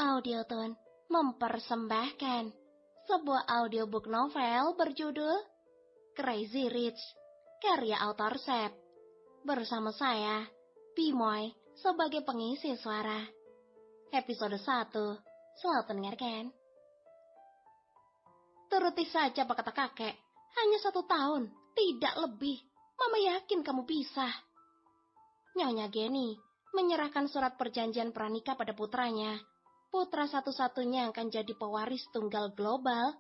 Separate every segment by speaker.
Speaker 1: Audiotune mempersembahkan sebuah audiobook novel berjudul Crazy Rich, karya author Seb. Bersama saya, Pimoy, sebagai pengisi suara. Episode 1, selamat mendengarkan. Turuti saja apa kata kakek, hanya 1 tahun, tidak lebih. Mama yakin kamu bisa. Nyonya Geni menyerahkan surat perjanjian pranikah pada putranya. Putra satu-satunya yang akan jadi pewaris tunggal global,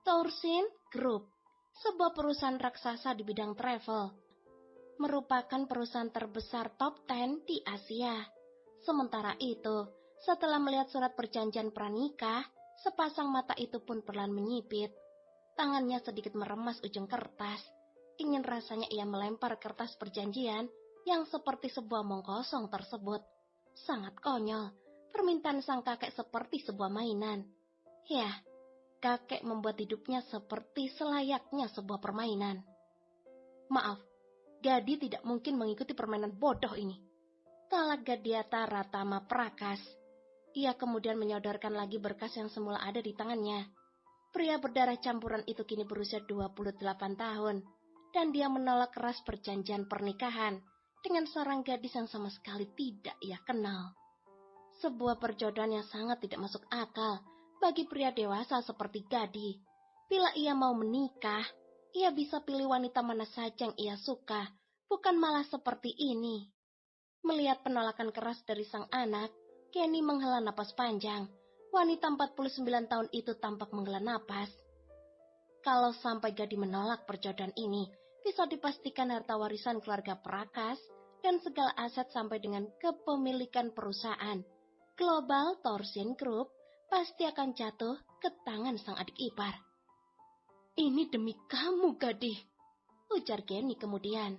Speaker 1: Thorsin Group, sebuah perusahaan raksasa di bidang travel. Merupakan perusahaan terbesar top 10 di Asia. Sementara itu, setelah melihat surat perjanjian pranikah, sepasang mata itu pun perlahan menyipit. Tangannya sedikit meremas ujung kertas. Ingin rasanya ia melempar kertas perjanjian yang seperti sebuah omong kosong tersebut. Sangat konyol. Permintaan sang kakek seperti sebuah mainan. Ya, kakek membuat hidupnya seperti selayaknya sebuah permainan. Maaf, Gadi tidak mungkin mengikuti permainan bodoh ini. Talak Gadiata Ratama Prakas. Ia kemudian menyodorkan lagi berkas yang semula ada di tangannya. Pria berdarah campuran itu kini berusia 28 tahun. Dan dia menolak keras perjanjian pernikahan dengan seorang gadis yang sama sekali tidak ia kenal. Sebuah perjodohan yang sangat tidak masuk akal bagi pria dewasa seperti Gadi. Bila ia mau menikah, ia bisa pilih wanita mana saja yang ia suka, bukan malah seperti ini. Melihat penolakan keras dari sang anak, Kenny menghela napas panjang. Wanita 49 tahun itu tampak menghela napas. Kalau sampai Gadi menolak perjodohan ini, bisa dipastikan harta warisan keluarga Prakas dan segala aset sampai dengan kepemilikan perusahaan Global Thorsin Group pasti akan jatuh ke tangan sang adik ipar. Ini demi kamu, Gadi, ujar Geni kemudian.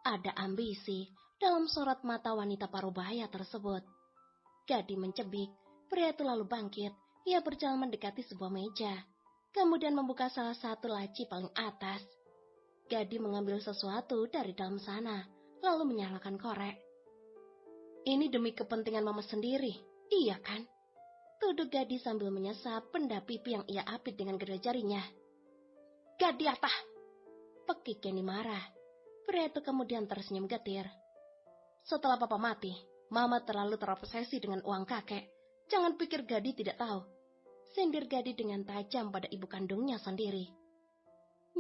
Speaker 1: Ada ambisi dalam sorot mata wanita parubaya tersebut. Gadi mencebik, pria itu lalu bangkit. Ia berjalan mendekati sebuah meja, kemudian membuka salah satu laci paling atas. Gadi mengambil sesuatu dari dalam sana, lalu menyalakan korek. Ini demi kepentingan mama sendiri, iya kan? Tuduh Gadi sambil menyesap benda pipi yang ia apit dengan kedua jarinya. Gadi apa? Pekik Kenny marah. Pria itu kemudian tersenyum getir. Setelah papa mati, mama terlalu terobsesi dengan uang kakek. Jangan pikir Gadi tidak tahu. Sindir Gadi dengan tajam pada ibu kandungnya sendiri.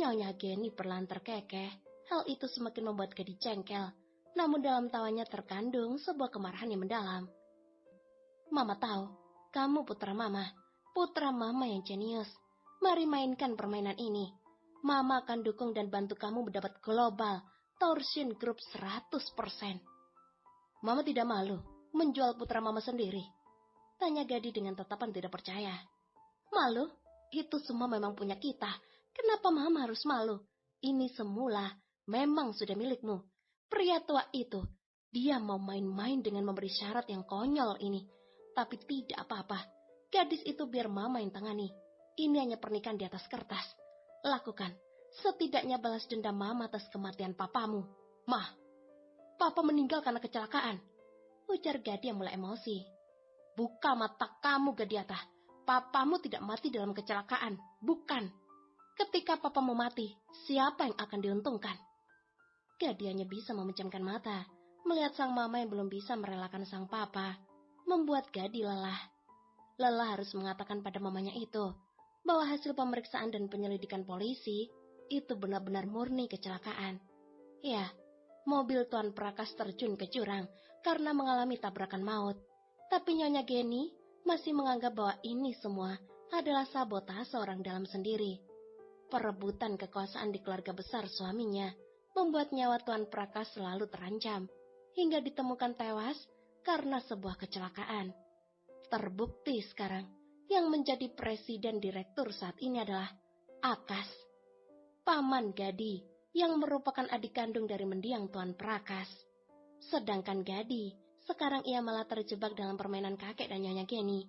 Speaker 1: Nyonya Geni perlahan terkekeh. Hal itu semakin membuat Gadi jengkel. Namun dalam tawanya terkandung sebuah kemarahan yang mendalam. Mama tahu, kamu putra mama yang jenius. Mari mainkan permainan ini. Mama akan dukung dan bantu kamu mendapat Global Thorsin Group 100%. Mama tidak malu menjual putra mama sendiri? Tanya Gadi dengan tatapan tidak percaya. Malu? Itu semua memang punya kita. Kenapa mama harus malu? Ini semula memang sudah milikmu. Pria tua itu, dia mau main-main dengan memberi syarat yang konyol ini. Tapi tidak apa-apa. Gadis itu biar mama yang tangani. Ini hanya pernikahan di atas kertas. Lakukan. Setidaknya balas dendam mama atas kematian papamu. Mah, papa meninggal karena kecelakaan, ujar Gadi yang mulai emosi. Buka mata kamu, Gadiata. Papamu tidak mati dalam kecelakaan. Bukan. Ketika papamu mati, siapa yang akan diuntungkan? Gadi hanya bisa memejamkan mata, melihat sang mama yang belum bisa merelakan sang papa. Membuat Gadi lelah. Lelah harus mengatakan pada mamanya itu, bahwa hasil pemeriksaan dan penyelidikan polisi, itu benar-benar murni kecelakaan. Ya, mobil Tuan Prakas terjun ke jurang, karena mengalami tabrakan maut. Tapi Nyonya Geni masih menganggap bahwa ini semua adalah sabotase orang dalam sendiri. Perebutan kekuasaan di keluarga besar suaminya membuat nyawa Tuan Prakas selalu terancam, hingga ditemukan tewas karena sebuah kecelakaan. Terbukti sekarang, yang menjadi presiden direktur saat ini adalah Akas, paman Gadi, yang merupakan adik kandung dari mendiang Tuan Prakas. Sedangkan Gadi, sekarang ia malah terjebak dalam permainan kakek dan Nyonya Geni.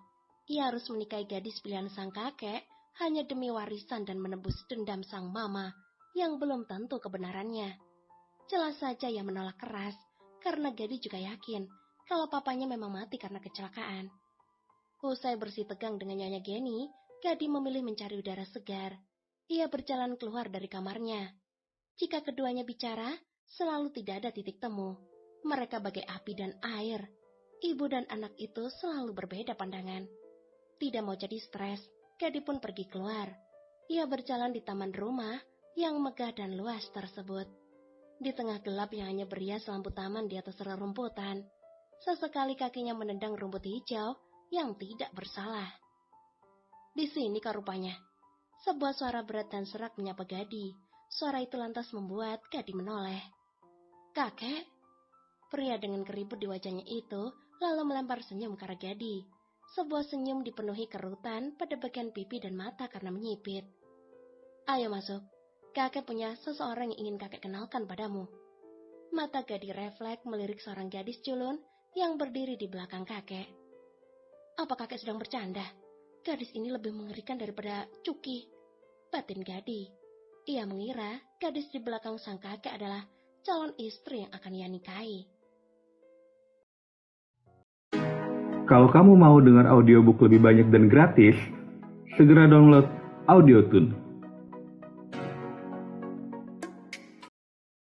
Speaker 1: Ia harus menikahi gadis pilihan sang kakek hanya demi warisan dan menebus dendam sang mama yang belum tentu kebenarannya. Jelas saja ia menolak keras, karena Gadi juga yakin kalau papanya memang mati karena kecelakaan. Usai bersih tegang dengan Nyonya Geni, Gadi memilih mencari udara segar. Ia berjalan keluar dari kamarnya. Jika keduanya bicara, selalu tidak ada titik temu. Mereka bagai api dan air. Ibu dan anak itu selalu berbeda pandangan. Tidak mau jadi stres, Gadi pun pergi keluar. Ia berjalan di taman rumah yang megah dan luas tersebut. Di tengah gelap yang hanya berias lampu taman di atas rerumputan, sesekali kakinya menendang rumput hijau yang tidak bersalah. Di sini kau rupanya. Sebuah suara berat dan serak menyapa Gadi. Suara itu lantas membuat Gadi menoleh. Kakek? Pria dengan keriput di wajahnya itu lalu melempar senyum ke arah Gadi. Sebuah senyum dipenuhi kerutan pada bagian pipi dan mata karena menyipit. Ayo masuk, kakek punya seseorang yang ingin kakek kenalkan padamu. Mata Gadi refleks melirik seorang gadis culun yang berdiri di belakang kakek. Apa kakek sedang bercanda? Gadis ini lebih mengerikan daripada Cuki, batin Gadi. Ia mengira gadis di belakang sang kakek adalah calon istri yang akan ia nikahi.
Speaker 2: Kalau kamu mau dengar audiobook lebih banyak dan gratis, segera download Audiotune.